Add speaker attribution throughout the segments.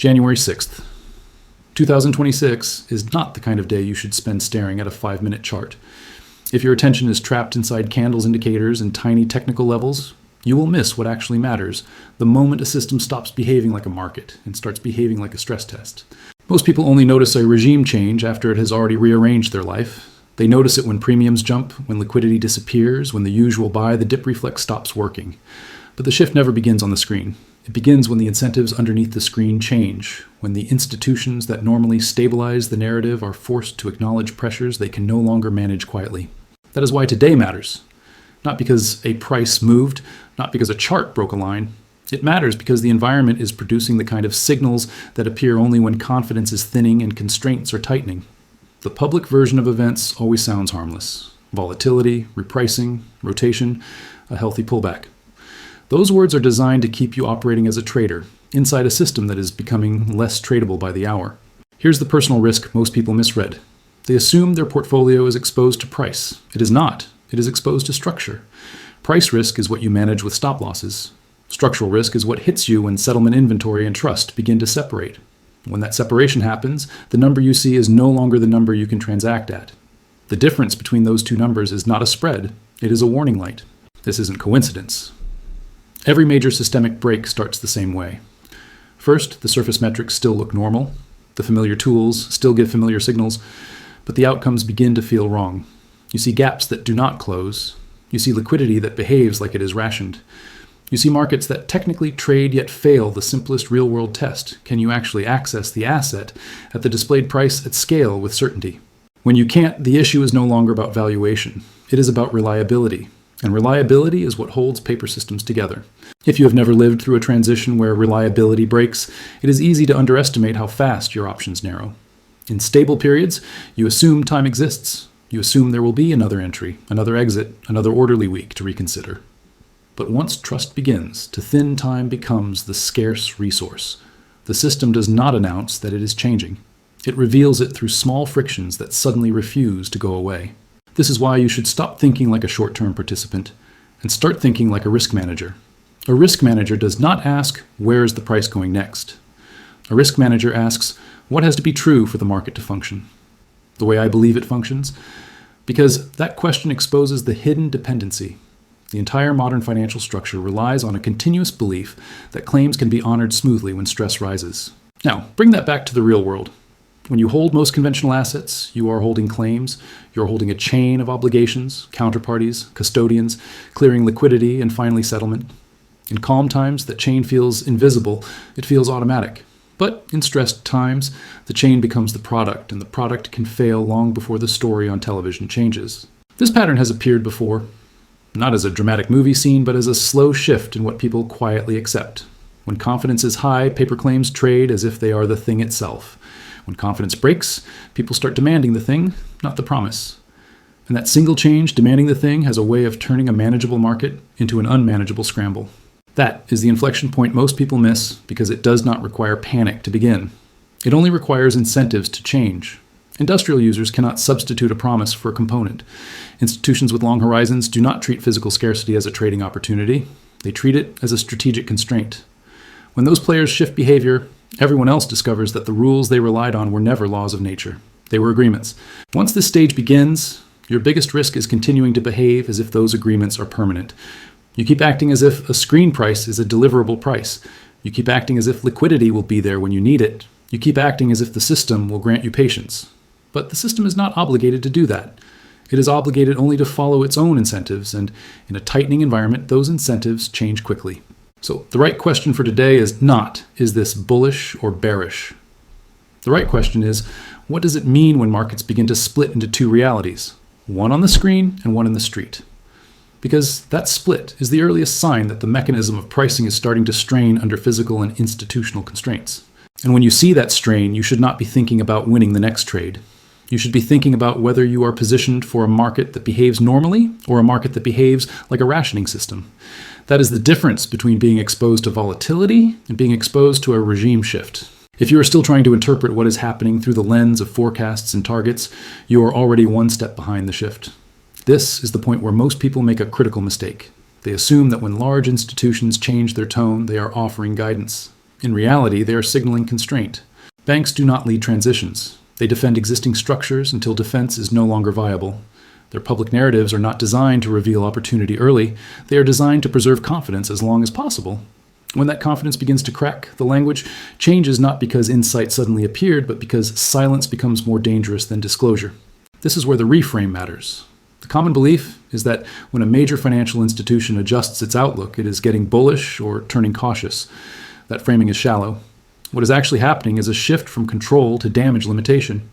Speaker 1: January 6th. 2026 is not the kind of day you should spend staring at a 5-minute chart. If your attention is trapped inside candles indicators and tiny technical levels, you will miss what actually matters the moment a system stops behaving like a market and starts behaving like a stress test. Most people only notice a regime change after it has already rearranged their life. They notice it when premiums jump, when liquidity disappears, when the usual buy the dip reflex stops working. But the shift never begins on the screen. It begins when the incentives underneath the screen change, when the institutions that normally stabilize the narrative are forced to acknowledge pressures they can no longer manage quietly. That is why today matters. Not because a price moved, not because a chart broke a line. It matters because the environment is producing the kind of signals that appear only when confidence is thinning and constraints are tightening. The public version of events always sounds harmless. Volatility, repricing, rotation, a healthy pullback. Those words are designed to keep you operating as a trader, inside a system that is becoming less tradable by the hour. Here's the personal risk most people misread. They assume their portfolio is exposed to price. It is not. It is exposed to structure. Price risk is what you manage with stop losses. Structural risk is what hits you when settlement inventory and trust begin to separate. When that separation happens, the number you see is no longer the number you can transact at. The difference between those two numbers is not a spread. It is a warning light. This isn't coincidence. Every major systemic break starts the same way. First, the surface metrics still look normal. The familiar tools still give familiar signals, but the outcomes begin to feel wrong. You see gaps that do not close. You see liquidity that behaves like it is rationed. You see markets that technically trade yet fail the simplest real-world test. Can you actually access the asset at the displayed price at scale with certainty? When you can't, the issue is no longer about valuation. It is about reliability. And reliability is what holds paper systems together. If you have never lived through a transition where reliability breaks, it is easy to underestimate how fast your options narrow. In stable periods, you assume time exists. You assume there will be another entry, another exit, another orderly week to reconsider. But once trust begins, to thin time becomes the scarce resource. The system does not announce that it is changing. It reveals it through small frictions that suddenly refuse to go away. This is why you should stop thinking like a short-term participant and start thinking like a risk manager. A risk manager does not ask, where is the price going next? A risk manager asks, what has to be true for the market to function? The way I believe it functions? Because that question exposes the hidden dependency. The entire modern financial structure relies on a continuous belief that claims can be honored smoothly when stress rises. Now, bring that back to the real world. When you hold most conventional assets, you are holding claims, you're holding a chain of obligations, counterparties, custodians, clearing liquidity, and finally settlement. In calm times, that chain feels invisible, it feels automatic. But in stressed times, the chain becomes the product, and the product can fail long before the story on television changes. This pattern has appeared before, not as a dramatic movie scene, but as a slow shift in what people quietly accept. When confidence is high, paper claims trade as if they are the thing itself. When confidence breaks, people start demanding the thing, not the promise. And that single change, demanding the thing, has a way of turning a manageable market into an unmanageable scramble. That is the inflection point most people miss because it does not require panic to begin. It only requires incentives to change. Industrial users cannot substitute a promise for a component. Institutions with long horizons do not treat physical scarcity as a trading opportunity. They treat it as a strategic constraint. When those players shift behavior, everyone else discovers that the rules they relied on were never laws of nature. They were agreements. Once this stage begins, your biggest risk is continuing to behave as if those agreements are permanent. You keep acting as if a screen price is a deliverable price. You keep acting as if liquidity will be there when you need it. You keep acting as if the system will grant you patience. But the system is not obligated to do that. It is obligated only to follow its own incentives, and in a tightening environment, those incentives change quickly. So the right question for today is not, is this bullish or bearish? The right question is, what does it mean when markets begin to split into two realities, one on the screen and one in the street? Because that split is the earliest sign that the mechanism of pricing is starting to strain under physical and institutional constraints. And when you see that strain, you should not be thinking about winning the next trade. You should be thinking about whether you are positioned for a market that behaves normally or a market that behaves like a rationing system. That is the difference between being exposed to volatility and being exposed to a regime shift. If you are still trying to interpret what is happening through the lens of forecasts and targets, you are already one step behind the shift. This is the point where most people make a critical mistake. They assume that when large institutions change their tone, they are offering guidance. In reality, they are signaling constraint. Banks do not lead transitions. They defend existing structures until defense is no longer viable. Their public narratives are not designed to reveal opportunity early. They are designed to preserve confidence as long as possible. When that confidence begins to crack, the language changes not because insight suddenly appeared, but because silence becomes more dangerous than disclosure. This is where the reframe matters. The common belief is that when a major financial institution adjusts its outlook, it is getting bullish or turning cautious. That framing is shallow. What is actually happening is a shift from control to damage limitation.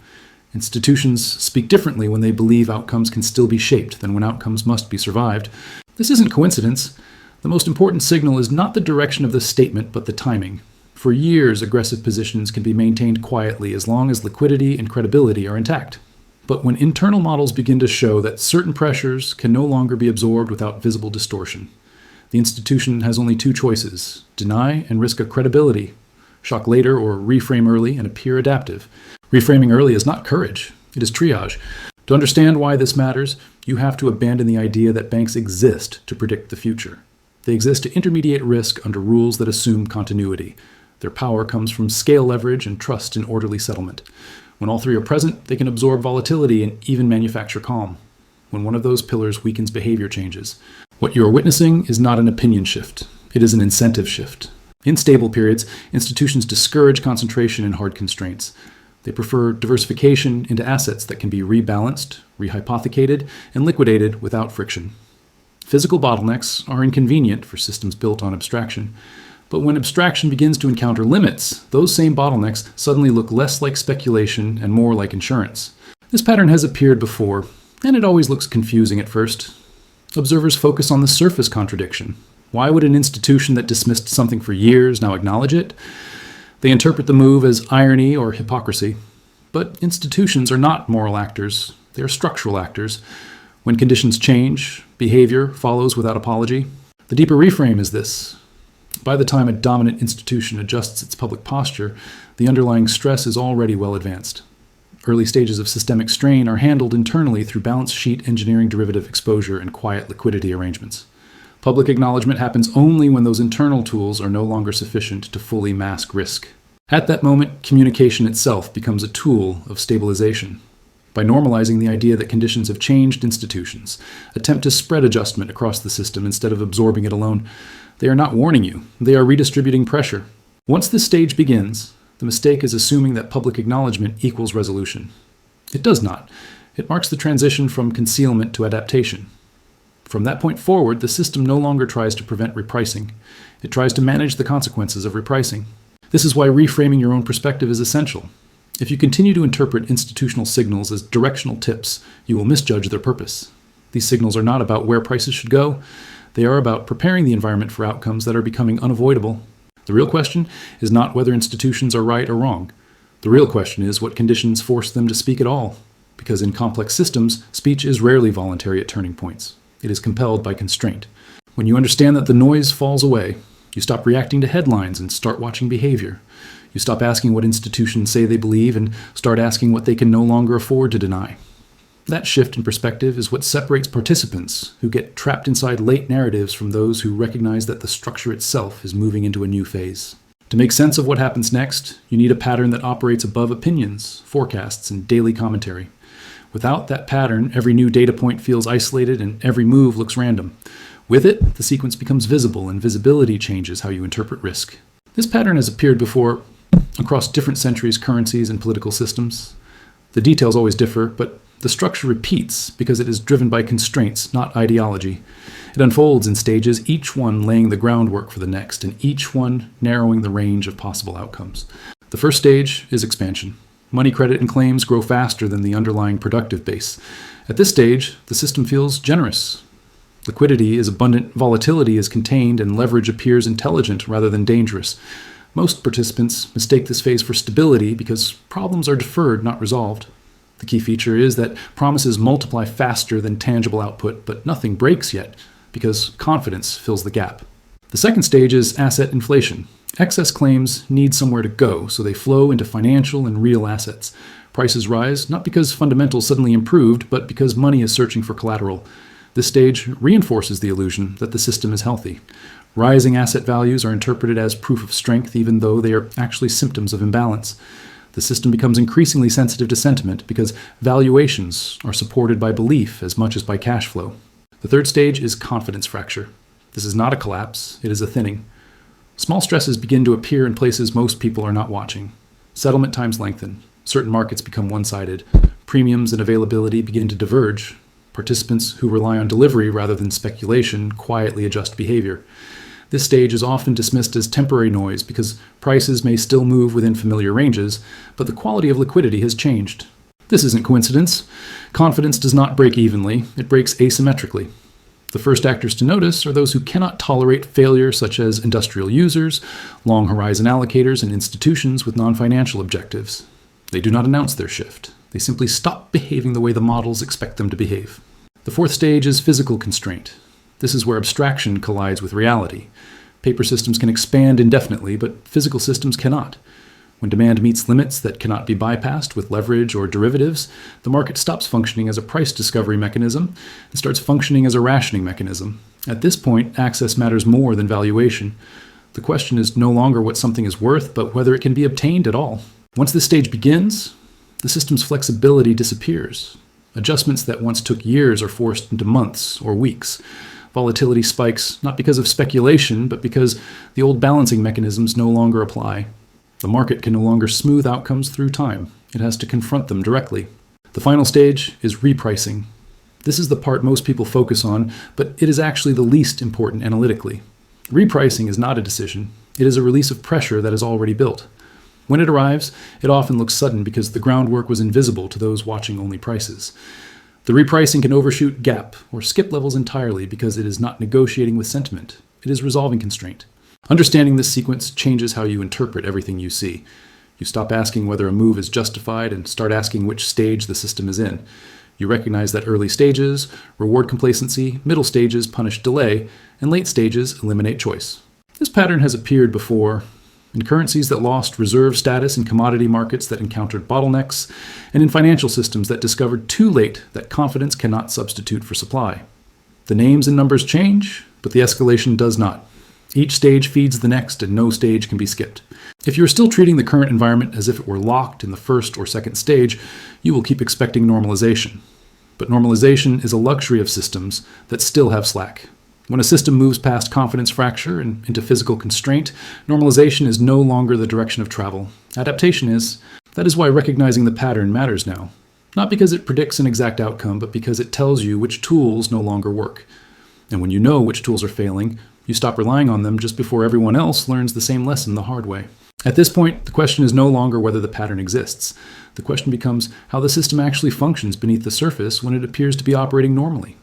Speaker 1: Institutions speak differently when they believe outcomes can still be shaped than when outcomes must be survived. This isn't coincidence. The most important signal is not the direction of the statement, but the timing. For years, aggressive positions can be maintained quietly as long as liquidity and credibility are intact. But when internal models begin to show that certain pressures can no longer be absorbed without visible distortion, the institution has only two choices: deny and risk a credibility, shock later, or reframe early and appear adaptive. Reframing early is not courage, it is triage. To understand why this matters, you have to abandon the idea that banks exist to predict the future. They exist to intermediate risk under rules that assume continuity. Their power comes from scale leverage and trust in orderly settlement. When all three are present, they can absorb volatility and even manufacture calm. When one of those pillars weakens, behavior changes. What you are witnessing is not an opinion shift. It is an incentive shift. In stable periods, institutions discourage concentration in hard constraints. They prefer diversification into assets that can be rebalanced, rehypothecated, and liquidated without friction. Physical bottlenecks are inconvenient for systems built on abstraction. But when abstraction begins to encounter limits, those same bottlenecks suddenly look less like speculation and more like insurance. This pattern has appeared before, and it always looks confusing at first. Observers focus on the surface contradiction. Why would an institution that dismissed something for years now acknowledge it? They interpret the move as irony or hypocrisy. But institutions are not moral actors. They are structural actors. When conditions change, behavior follows without apology. The deeper reframe is this. By the time a dominant institution adjusts its public posture, the underlying stress is already well advanced. Early stages of systemic strain are handled internally through balance sheet engineering, derivative exposure, and quiet liquidity arrangements. Public acknowledgement happens only when those internal tools are no longer sufficient to fully mask risk. At that moment, communication itself becomes a tool of stabilization. By normalizing the idea that conditions have changed, institutions attempt to spread adjustment across the system instead of absorbing it alone. They are not warning you. They are redistributing pressure. Once this stage begins, the mistake is assuming that public acknowledgement equals resolution. It does not. It marks the transition from concealment to adaptation. From that point forward, the system no longer tries to prevent repricing. It tries to manage the consequences of repricing. This is why reframing your own perspective is essential. If you continue to interpret institutional signals as directional tips, you will misjudge their purpose. These signals are not about where prices should go. They are about preparing the environment for outcomes that are becoming unavoidable. The real question is not whether institutions are right or wrong. The real question is what conditions force them to speak at all. Because in complex systems, speech is rarely voluntary at turning points. It is compelled by constraint. When you understand that the noise falls away, you stop reacting to headlines and start watching behavior. You stop asking what institutions say they believe and start asking what they can no longer afford to deny. That shift in perspective is what separates participants who get trapped inside late narratives from those who recognize that the structure itself is moving into a new phase. To make sense of what happens next, you need a pattern that operates above opinions, forecasts, and daily commentary. Without that pattern, every new data point feels isolated and every move looks random. With it, the sequence becomes visible, and visibility changes how you interpret risk. This pattern has appeared before across different centuries, currencies, and political systems. The details always differ, but the structure repeats because it is driven by constraints, not ideology. It unfolds in stages, each one laying the groundwork for the next, and each one narrowing the range of possible outcomes. The first stage is expansion. Money, credit, and claims grow faster than the underlying productive base. At this stage, the system feels generous. Liquidity is abundant, volatility is contained, and leverage appears intelligent rather than dangerous. Most participants mistake this phase for stability because problems are deferred, not resolved. The key feature is that promises multiply faster than tangible output, but nothing breaks yet because confidence fills the gap. The second stage is asset inflation. Excess claims need somewhere to go, so they flow into financial and real assets. Prices rise not because fundamentals suddenly improved, but because money is searching for collateral. This stage reinforces the illusion that the system is healthy. Rising asset values are interpreted as proof of strength, even though they are actually symptoms of imbalance. The system becomes increasingly sensitive to sentiment because valuations are supported by belief as much as by cash flow. The third stage is confidence fracture. This is not a collapse, it is a thinning. Small stresses begin to appear in places most people are not watching. Settlement times lengthen. Certain markets become one-sided. Premiums and availability begin to diverge. Participants who rely on delivery rather than speculation quietly adjust behavior. This stage is often dismissed as temporary noise because prices may still move within familiar ranges, but the quality of liquidity has changed. This isn't coincidence. Confidence does not break evenly, it breaks asymmetrically. The first actors to notice are those who cannot tolerate failure, such as industrial users, long horizon allocators, and institutions with non-financial objectives. They do not announce their shift. They simply stop behaving the way the models expect them to behave. The fourth stage is physical constraint. This is where abstraction collides with reality. Paper systems can expand indefinitely, but physical systems cannot. When demand meets limits that cannot be bypassed with leverage or derivatives, the market stops functioning as a price discovery mechanism and starts functioning as a rationing mechanism. At this point, access matters more than valuation. The question is no longer what something is worth, but whether it can be obtained at all. Once this stage begins, the system's flexibility disappears. Adjustments that once took years are forced into months or weeks. Volatility spikes not because of speculation, but because the old balancing mechanisms no longer apply. The market can no longer smooth outcomes through time. It has to confront them directly. The final stage is repricing. This is the part most people focus on, but it is actually the least important analytically. Repricing is not a decision. It is a release of pressure that is already built. When it arrives, it often looks sudden because the groundwork was invisible to those watching only prices. The repricing can overshoot gap or skip levels entirely because it is not negotiating with sentiment. It is resolving constraint. Understanding this sequence changes how you interpret everything you see. You stop asking whether a move is justified and start asking which stage the system is in. You recognize that early stages reward complacency, middle stages punish delay, and late stages eliminate choice. This pattern has appeared before in currencies that lost reserve status in commodity markets that encountered bottlenecks, and in financial systems that discovered too late that confidence cannot substitute for supply. The names and numbers change, but the escalation does not. Each stage feeds the next, and no stage can be skipped. If you are still treating the current environment as if it were locked in the first or second stage, you will keep expecting normalization. But normalization is a luxury of systems that still have slack. When a system moves past confidence fracture and into physical constraint, normalization is no longer the direction of travel. Adaptation is. That is why recognizing the pattern matters now. Not because it predicts an exact outcome, but because it tells you which tools no longer work. And when you know which tools are failing, you stop relying on them just before everyone else learns the same lesson the hard way. At this point, the question is no longer whether the pattern exists. The question becomes how the system actually functions beneath the surface when it appears to be operating normally.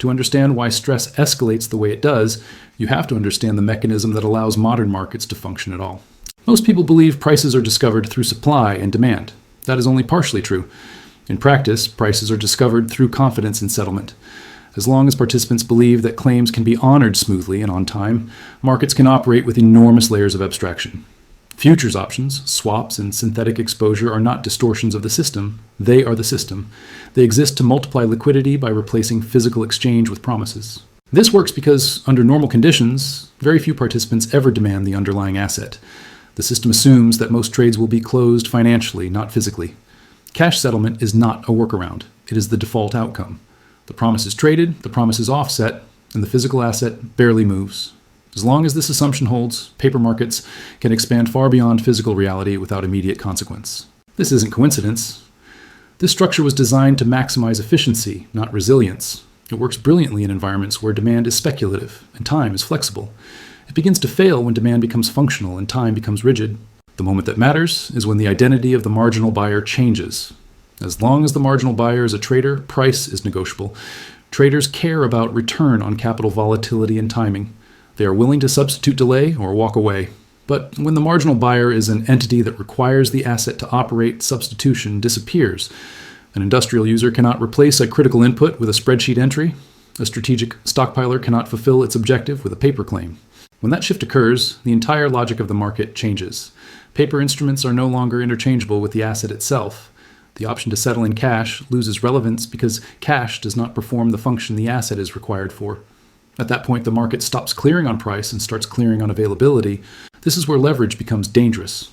Speaker 1: To understand why stress escalates the way it does, you have to understand the mechanism that allows modern markets to function at all. Most people believe prices are discovered through supply and demand. That is only partially true. In practice, prices are discovered through confidence in settlement. As long as participants believe that claims can be honored smoothly and on time, markets can operate with enormous layers of abstraction. Futures options, swaps, and synthetic exposure are not distortions of the system. They are the system. They exist to multiply liquidity by replacing physical exchange with promises. This works because, under normal conditions, very few participants ever demand the underlying asset. The system assumes that most trades will be closed financially, not physically. Cash settlement is not a workaround. It is the default outcome. The promise is traded, the promise is offset, and the physical asset barely moves. As long as this assumption holds, paper markets can expand far beyond physical reality without immediate consequence. This isn't coincidence. This structure was designed to maximize efficiency, not resilience. It works brilliantly in environments where demand is speculative and time is flexible. It begins to fail when demand becomes functional and time becomes rigid. The moment that matters is when the identity of the marginal buyer changes. As long as the marginal buyer is a trader, price is negotiable. Traders care about return on capital volatility and timing. They are willing to substitute delay or walk away. But when the marginal buyer is an entity that requires the asset to operate, substitution disappears. An industrial user cannot replace a critical input with a spreadsheet entry. A strategic stockpiler cannot fulfill its objective with a paper claim. When that shift occurs, the entire logic of the market changes. Paper instruments are no longer interchangeable with the asset itself. The option to settle in cash loses relevance because cash does not perform the function the asset is required for. At that point, the market stops clearing on price and starts clearing on availability. This is where leverage becomes dangerous.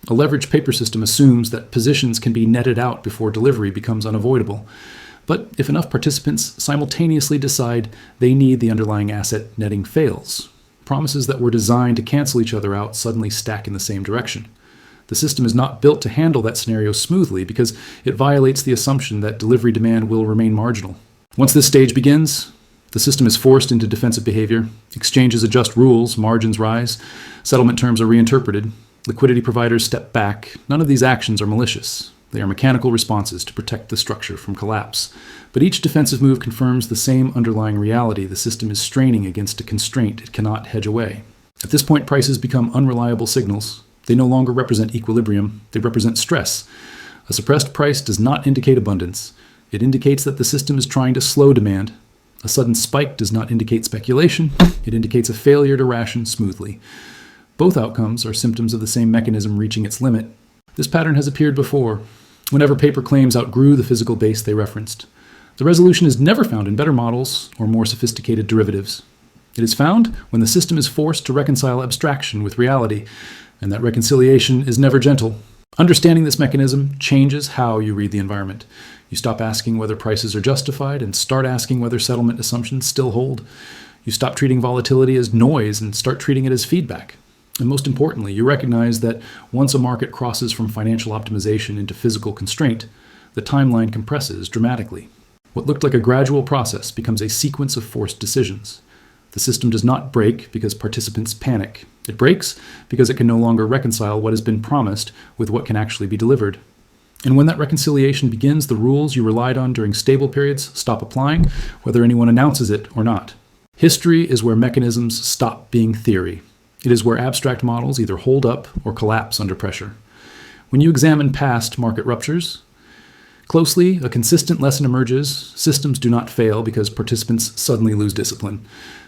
Speaker 1: A leveraged paper system assumes that positions can be netted out before delivery becomes unavoidable. But if enough participants simultaneously decide they need the underlying asset, netting fails. Promises that were designed to cancel each other out suddenly stack in the same direction. The system is not built to handle that scenario smoothly because it violates the assumption that delivery demand will remain marginal. Once this stage begins, the system is forced into defensive behavior. Exchanges adjust rules, margins rise, settlement terms are reinterpreted, liquidity providers step back. None of these actions are malicious. They are mechanical responses to protect the structure from collapse. But each defensive move confirms the same underlying reality: the system is straining against a constraint it cannot hedge away. At this point, prices become unreliable signals. They no longer represent equilibrium, they represent stress. A suppressed price does not indicate abundance. It indicates that the system is trying to slow demand. A sudden spike does not indicate speculation. It indicates a failure to ration smoothly. Both outcomes are symptoms of the same mechanism reaching its limit. This pattern has appeared before, whenever paper claims outgrew the physical base they referenced. The resolution is never found in better models or more sophisticated derivatives. It is found when the system is forced to reconcile abstraction with reality, and that reconciliation is never gentle. Understanding this mechanism changes how you read the environment. You stop asking whether prices are justified and start asking whether settlement assumptions still hold. You stop treating volatility as noise and start treating it as feedback. And most importantly, you recognize that once a market crosses from financial optimization into physical constraint, the timeline compresses dramatically. What looked like a gradual process becomes a sequence of forced decisions. The system does not break because participants panic. It breaks because it can no longer reconcile what has been promised with what can actually be delivered. And when that reconciliation begins, the rules you relied on during stable periods stop applying, whether anyone announces it or not. History is where mechanisms stop being theory. It is where abstract models either hold up or collapse under pressure. When you examine past market ruptures closely, a consistent lesson emerges: systems do not fail because participants suddenly lose discipline.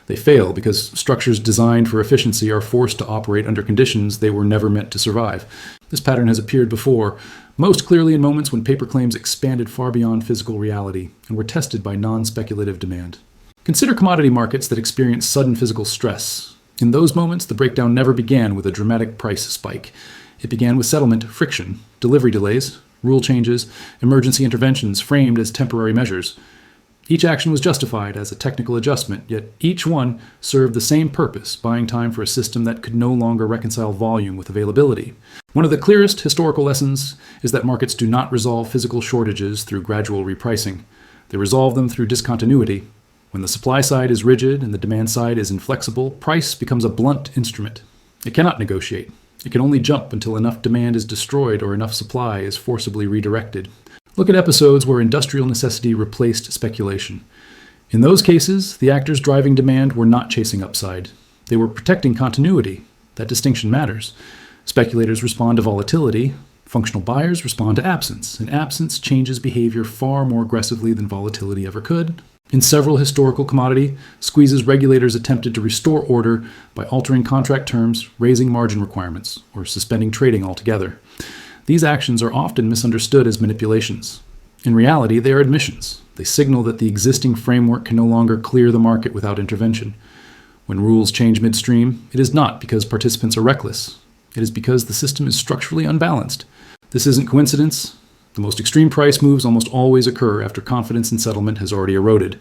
Speaker 1: They fail because structures designed for efficiency are forced to operate under conditions they were never meant to survive. This pattern has appeared before, most clearly in moments when paper claims expanded far beyond physical reality and were tested by non-speculative demand. Consider commodity markets that experience sudden physical stress. In those moments, the breakdown never began with a dramatic price spike. It began with settlement friction, delivery delays, rule changes, emergency interventions framed as temporary measures. Each action was justified as a technical adjustment, yet each one served the same purpose: buying time for a system that could no longer reconcile volume with availability. One of the clearest historical lessons is that markets do not resolve physical shortages through gradual repricing. They resolve them through discontinuity. When the supply side is rigid and the demand side is inflexible, price becomes a blunt instrument. It cannot negotiate. It can only jump until enough demand is destroyed or enough supply is forcibly redirected. Look at episodes where industrial necessity replaced speculation. In those cases, the actors driving demand were not chasing upside. They were protecting continuity. That distinction matters. Speculators respond to volatility. Functional buyers respond to absence, and absence changes behavior far more aggressively than volatility ever could. In several historical commodity squeezes, regulators attempted to restore order by altering contract terms, raising margin requirements, or suspending trading altogether. These actions are often misunderstood as manipulations. In reality, they are admissions. They signal that the existing framework can no longer clear the market without intervention. When rules change midstream, it is not because participants are reckless. It is because the system is structurally unbalanced. This isn't coincidence. The most extreme price moves almost always occur after confidence in settlement has already eroded.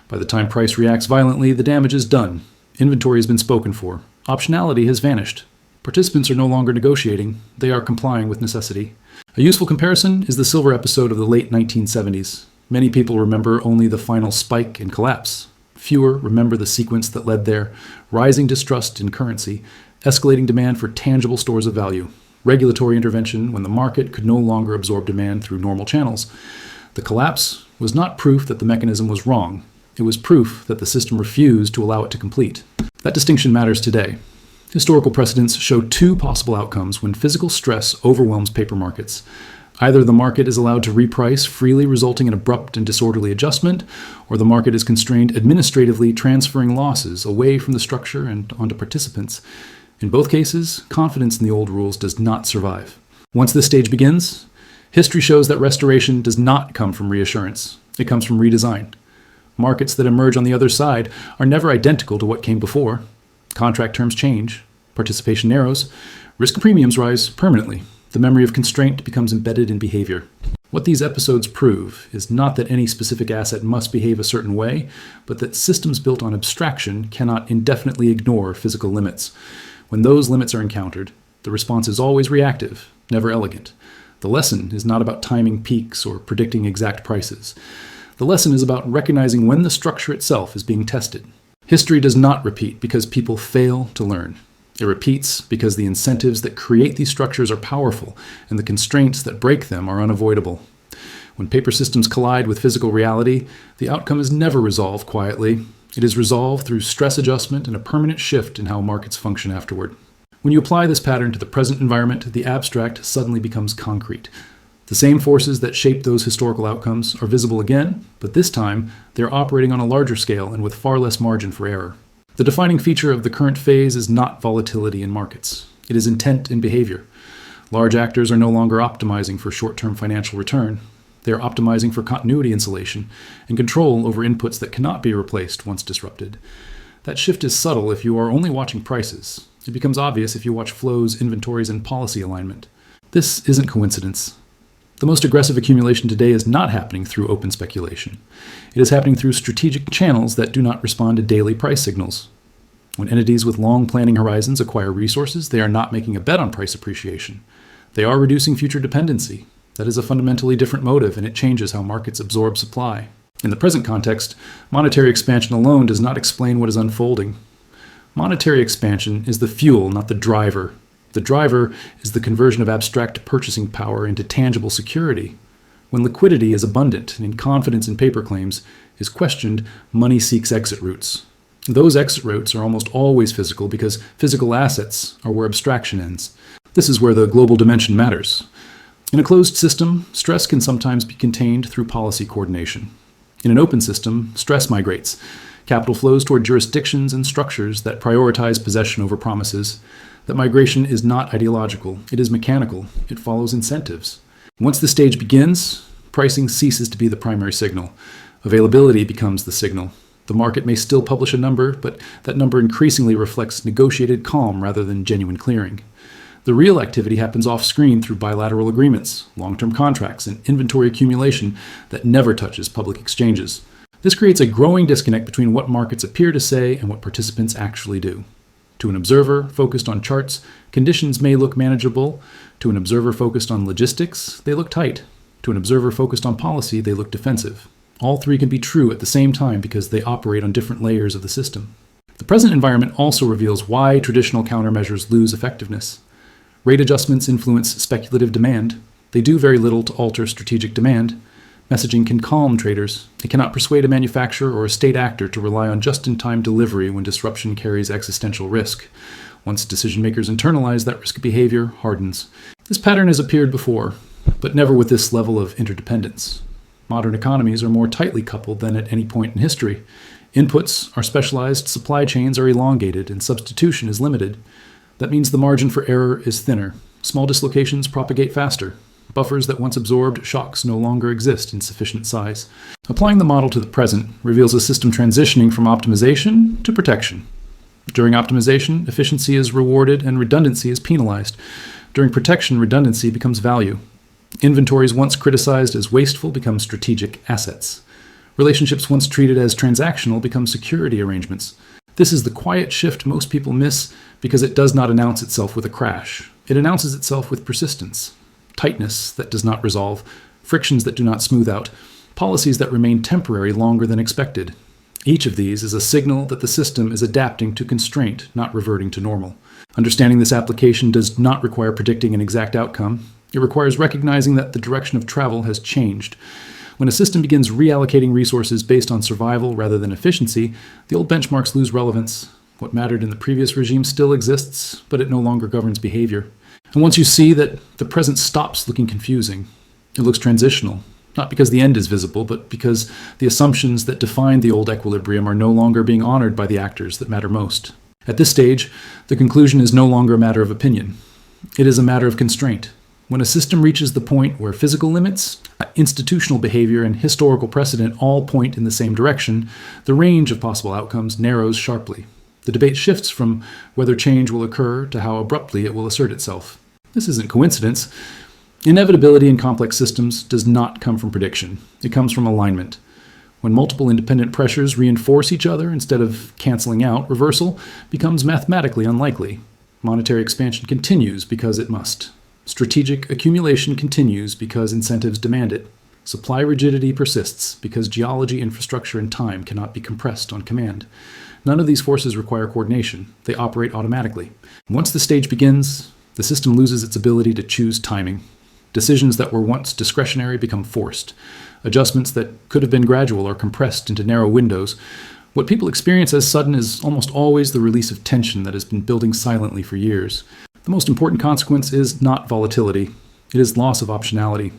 Speaker 1: By the time price reacts violently, the damage is done. Inventory has been spoken for. Optionality has vanished. Participants are no longer negotiating. They are complying with necessity. A useful comparison is the silver episode of the late 1970s. Many people remember only the final spike and collapse. Fewer remember the sequence that led there: rising distrust in currency, escalating demand for tangible stores of value, regulatory intervention when the market could no longer absorb demand through normal channels. The collapse was not proof that the mechanism was wrong. It was proof that the system refused to allow it to complete. That distinction matters today. Historical precedents show two possible outcomes when physical stress overwhelms paper markets. Either the market is allowed to reprice freely, resulting in abrupt and disorderly adjustment, or the market is constrained administratively, transferring losses away from the structure and onto participants. In both cases, confidence in the old rules does not survive. Once this stage begins, history shows that restoration does not come from reassurance. It comes from redesign. Markets that emerge on the other side are never identical to what came before. Contract terms change, participation narrows, risk premiums rise permanently. The memory of constraint becomes embedded in behavior. What these episodes prove is not that any specific asset must behave a certain way, but that systems built on abstraction cannot indefinitely ignore physical limits. When those limits are encountered, the response is always reactive, never elegant. The lesson is not about timing peaks or predicting exact prices. The lesson is about recognizing when the structure itself is being tested. History does not repeat because people fail to learn. It repeats because the incentives that create these structures are powerful and the constraints that break them are unavoidable. When paper systems collide with physical reality, the outcome is never resolved quietly. It is resolved through stress adjustment and a permanent shift in how markets function afterward. When you apply this pattern to the present environment, the abstract suddenly becomes concrete. The same forces that shape those historical outcomes are visible again, but this time they're operating on a larger scale and with far less margin for error. The defining feature of the current phase is not volatility in markets. It is intent in behavior. Large actors are no longer optimizing for short-term financial return. They are optimizing for continuity insulation and control over inputs that cannot be replaced once disrupted. That shift is subtle if you are only watching prices. It becomes obvious if you watch flows, inventories, and policy alignment. This isn't coincidence. The most aggressive accumulation today is not happening through open speculation. It is happening through strategic channels that do not respond to daily price signals. When entities with long planning horizons acquire resources, they are not making a bet on price appreciation. They are reducing future dependency. That is a fundamentally different motive, and it changes how markets absorb supply. In the present context, monetary expansion alone does not explain what is unfolding. Monetary expansion is the fuel, not the driver. The driver is the conversion of abstract purchasing power into tangible security. When liquidity is abundant and confidence in paper claims is questioned, money seeks exit routes. Those exit routes are almost always physical because physical assets are where abstraction ends. This is where the global dimension matters. In a closed system, stress can sometimes be contained through policy coordination. In an open system, stress migrates. Capital flows toward jurisdictions and structures that prioritize possession over promises. That migration is not ideological, it is mechanical, it follows incentives. Once the stage begins, pricing ceases to be the primary signal. Availability becomes the signal. The market may still publish a number, but that number increasingly reflects negotiated calm rather than genuine clearing. The real activity happens off-screen through bilateral agreements, long-term contracts, and inventory accumulation that never touches public exchanges. This creates a growing disconnect between what markets appear to say and what participants actually do. To an observer focused on charts, conditions may look manageable. To an observer focused on logistics, they look tight. To an observer focused on policy, they look defensive. All three can be true at the same time because they operate on different layers of the system. The present environment also reveals why traditional countermeasures lose effectiveness. Rate adjustments influence speculative demand. They do very little to alter strategic demand. Messaging can calm traders. It cannot persuade a manufacturer or a state actor to rely on just-in-time delivery when disruption carries existential risk. Once decision-makers internalize that risk behavior, hardens. This pattern has appeared before, but never with this level of interdependence. Modern economies are more tightly coupled than at any point in history. Inputs are specialized, supply chains are elongated, and substitution is limited. That means the margin for error is thinner. Small dislocations propagate faster. Buffers that once absorbed shocks no longer exist in sufficient size. Applying the model to the present reveals a system transitioning from optimization to protection. During optimization, efficiency is rewarded and redundancy is penalized. During protection, redundancy becomes value. Inventories once criticized as wasteful become strategic assets. Relationships once treated as transactional become security arrangements. This is the quiet shift most people miss because it does not announce itself with a crash. It announces itself with persistence. Tightness that does not resolve, frictions that do not smooth out, policies that remain temporary longer than expected. Each of these is a signal that the system is adapting to constraint, not reverting to normal. Understanding this application does not require predicting an exact outcome. It requires recognizing that the direction of travel has changed. When a system begins reallocating resources based on survival rather than efficiency, the old benchmarks lose relevance. What mattered in the previous regime still exists, but it no longer governs behavior. And once you see that the present stops looking confusing, it looks transitional, not because the end is visible, but because the assumptions that defined the old equilibrium are no longer being honored by the actors that matter most. At this stage, the conclusion is no longer a matter of opinion. It is a matter of constraint. When a system reaches the point where physical limits, institutional behavior, and historical precedent all point in the same direction, the range of possible outcomes narrows sharply. The debate shifts from whether change will occur to how abruptly it will assert itself. This isn't coincidence. Inevitability in complex systems does not come from prediction. It comes from alignment. When multiple independent pressures reinforce each other instead of canceling out, reversal becomes mathematically unlikely. Monetary expansion continues because it must. Strategic accumulation continues because incentives demand it. Supply rigidity persists because geology, infrastructure, and time cannot be compressed on command. None of these forces require coordination. They operate automatically. Once the stage begins, the system loses its ability to choose timing. Decisions that were once discretionary become forced. Adjustments that could have been gradual are compressed into narrow windows. What people experience as sudden is almost always the release of tension that has been building silently for years. The most important consequence is not volatility. It is loss of optionality.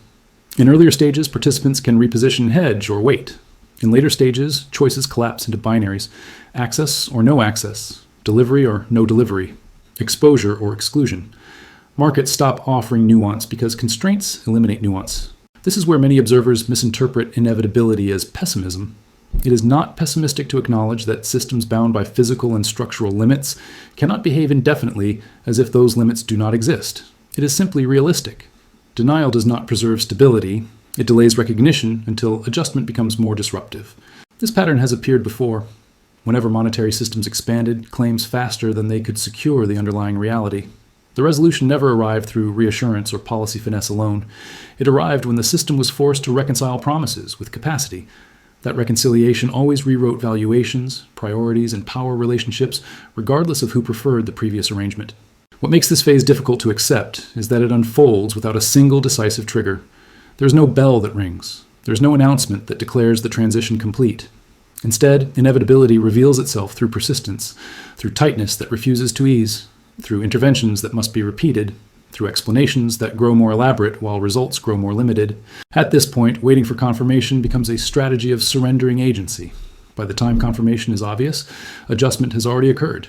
Speaker 1: In earlier stages, participants can reposition, hedge, or wait. In later stages, choices collapse into binaries: access or no access, delivery or no delivery, exposure or exclusion. Markets stop offering nuance because constraints eliminate nuance. This is where many observers misinterpret inevitability as pessimism. It is not pessimistic to acknowledge that systems bound by physical and structural limits cannot behave indefinitely as if those limits do not exist. It is simply realistic. Denial does not preserve stability. It delays recognition until adjustment becomes more disruptive. This pattern has appeared before. Whenever monetary systems expanded, claims faster than they could secure the underlying reality. The resolution never arrived through reassurance or policy finesse alone. It arrived when the system was forced to reconcile promises with capacity. That reconciliation always rewrote valuations, priorities, and power relationships, regardless of who preferred the previous arrangement. What makes this phase difficult to accept is that it unfolds without a single decisive trigger. There is no bell that rings. There is no announcement that declares the transition complete. Instead, inevitability reveals itself through persistence, through tightness that refuses to ease, through interventions that must be repeated, through explanations that grow more elaborate while results grow more limited. At this point, waiting for confirmation becomes a strategy of surrendering agency. By the time confirmation is obvious, adjustment has already occurred.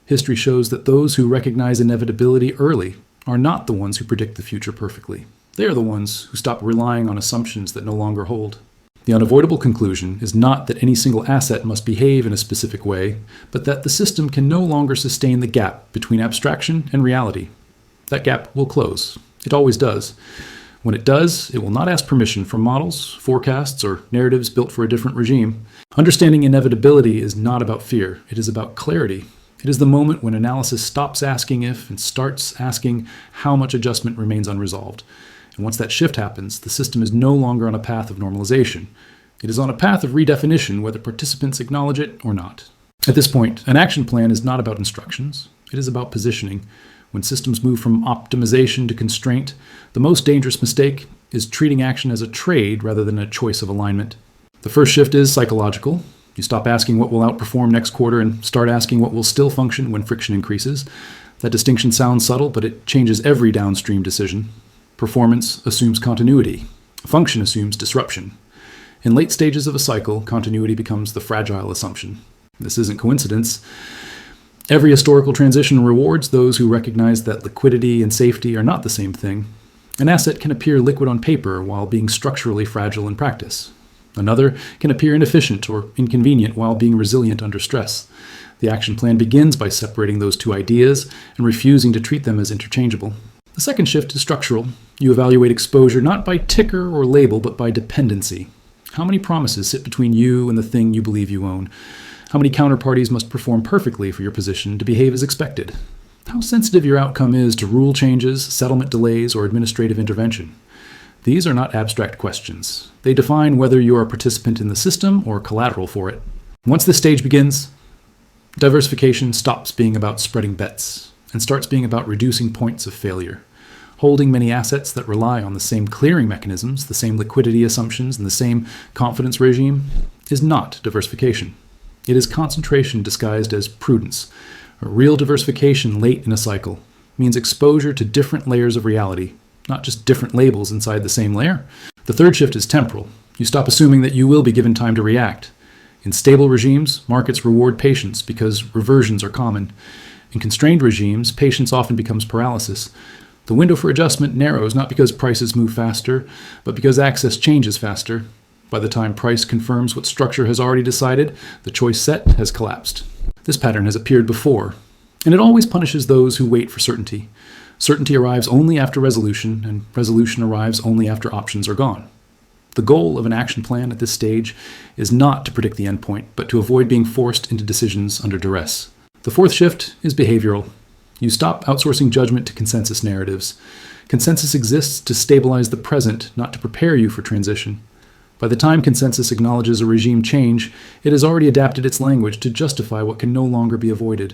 Speaker 1: History shows that those who recognize inevitability early are not the ones who predict the future perfectly. They are the ones who stop relying on assumptions that no longer hold. The unavoidable conclusion is not that any single asset must behave in a specific way, but that the system can no longer sustain the gap between abstraction and reality. That gap will close. It always does. When it does, it will not ask permission from models, forecasts, or narratives built for a different regime. Understanding inevitability is not about fear. It is about clarity. It is the moment when analysis stops asking if and starts asking how much adjustment remains unresolved. And once that shift happens, the system is no longer on a path of normalization. It is on a path of redefinition, whether participants acknowledge it or not. At this point, an action plan is not about instructions. It is about positioning. When systems move from optimization to constraint, the most dangerous mistake is treating action as a trade rather than a choice of alignment. The first shift is psychological. You stop asking what will outperform next quarter and start asking what will still function when friction increases. That distinction sounds subtle, but it changes every downstream decision. Performance assumes continuity. Function assumes disruption. In late stages of a cycle, continuity becomes the fragile assumption. This isn't coincidence. Every historical transition rewards those who recognize that liquidity and safety are not the same thing. An asset can appear liquid on paper while being structurally fragile in practice. Another can appear inefficient or inconvenient while being resilient under stress. The action plan begins by separating those two ideas and refusing to treat them as interchangeable. The second shift is structural. You evaluate exposure not by ticker or label, but by dependency. How many promises sit between you and the thing you believe you own? How many counterparties must perform perfectly for your position to behave as expected? How sensitive your outcome is to rule changes, settlement delays, or administrative intervention? These are not abstract questions. They define whether you are a participant in the system or collateral for it. Once this stage begins, diversification stops being about spreading bets and starts being about reducing points of failure. Holding many assets that rely on the same clearing mechanisms, the same liquidity assumptions, and the same confidence regime is not diversification. It is concentration disguised as prudence. A real diversification late in a cycle means exposure to different layers of reality, not just different labels inside the same layer. The third shift is temporal. You stop assuming that you will be given time to react. In stable regimes, markets reward patience because reversions are common. In constrained regimes, patience often becomes paralysis. The window for adjustment narrows not because prices move faster, but because access changes faster. By the time price confirms what structure has already decided, the choice set has collapsed. This pattern has appeared before, and it always punishes those who wait for certainty. Certainty arrives only after resolution, and resolution arrives only after options are gone. The goal of an action plan at this stage is not to predict the endpoint, but to avoid being forced into decisions under duress. The fourth shift is behavioral. You stop outsourcing judgment to consensus narratives. Consensus exists to stabilize the present, not to prepare you for transition. By the time consensus acknowledges a regime change, it has already adapted its language to justify what can no longer be avoided.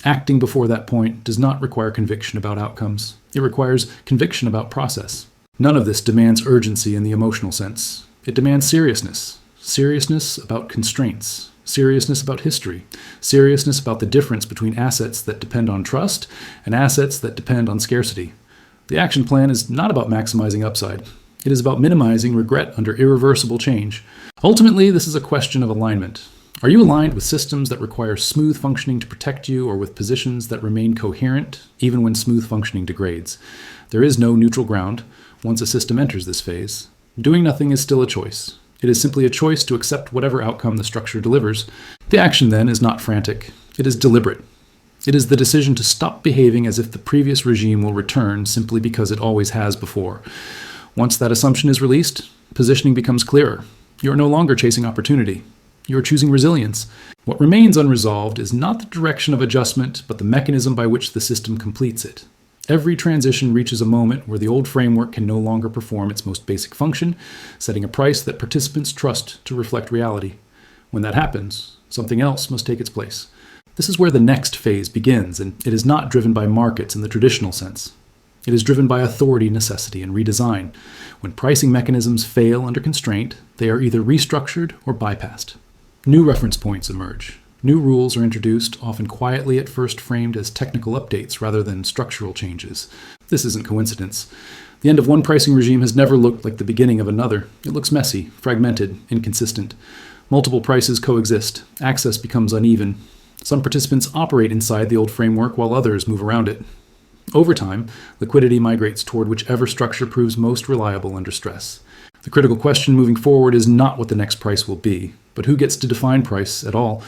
Speaker 1: Acting before that point does not require conviction about outcomes. It requires conviction about process. None of this demands urgency in the emotional sense. It demands seriousness. Seriousness about constraints. Seriousness about history. Seriousness about the difference between assets that depend on trust and assets that depend on scarcity. The action plan is not about maximizing upside. It is about minimizing regret under irreversible change. Ultimately, this is a question of alignment. Are you aligned with systems that require smooth functioning to protect you, or with positions that remain coherent even when smooth functioning degrades? There is no neutral ground once a system enters this phase. Doing nothing is still a choice. It is simply a choice to accept whatever outcome the structure delivers. The action, then, is not frantic. It is deliberate. It is the decision to stop behaving as if the previous regime will return simply because it always has before. Once that assumption is released, positioning becomes clearer. You are no longer chasing opportunity. You are choosing resilience. What remains unresolved is not the direction of adjustment, but the mechanism by which the system completes it. Every transition reaches a moment where the old framework can no longer perform its most basic function, setting a price that participants trust to reflect reality. When that happens, something else must take its place. This is where the next phase begins, and it is not driven by markets in the traditional sense. It is driven by authority, necessity, and redesign. When pricing mechanisms fail under constraint, they are either restructured or bypassed. New reference points emerge. New rules are introduced, often quietly at first framed as technical updates rather than structural changes. This isn't coincidence. The end of one pricing regime has never looked like the beginning of another. It looks messy, fragmented, inconsistent. Multiple prices coexist. Access becomes uneven. Some participants operate inside the old framework while others move around it. Over time, liquidity migrates toward whichever structure proves most reliable under stress. The critical question moving forward is not what the next price will be, but who gets to define price at all.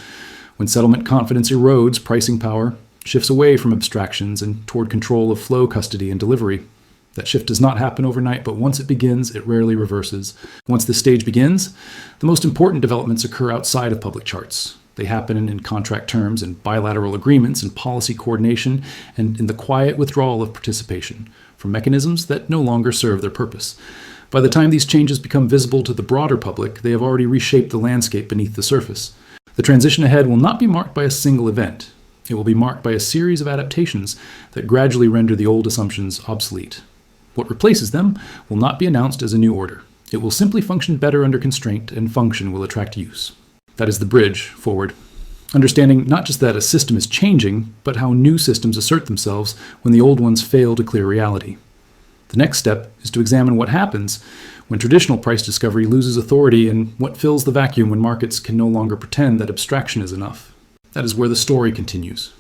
Speaker 1: When settlement confidence erodes, pricing power shifts away from abstractions and toward control of flow, custody, and delivery. That shift does not happen overnight, but once it begins, it rarely reverses. Once this stage begins, the most important developments occur outside of public charts. They happen in contract terms and bilateral agreements and policy coordination, and in the quiet withdrawal of participation from mechanisms that no longer serve their purpose. By the time these changes become visible to the broader public, they have already reshaped the landscape beneath the surface. The transition ahead will not be marked by a single event. It will be marked by a series of adaptations that gradually render the old assumptions obsolete. What replaces them will not be announced as a new order. It will simply function better under constraint, and function will attract use. That is the bridge forward. Understanding not just that a system is changing, but how new systems assert themselves when the old ones fail to clear reality. The next step is to examine what happens when traditional price discovery loses authority, and what fills the vacuum when markets can no longer pretend that abstraction is enough. That is where the story continues.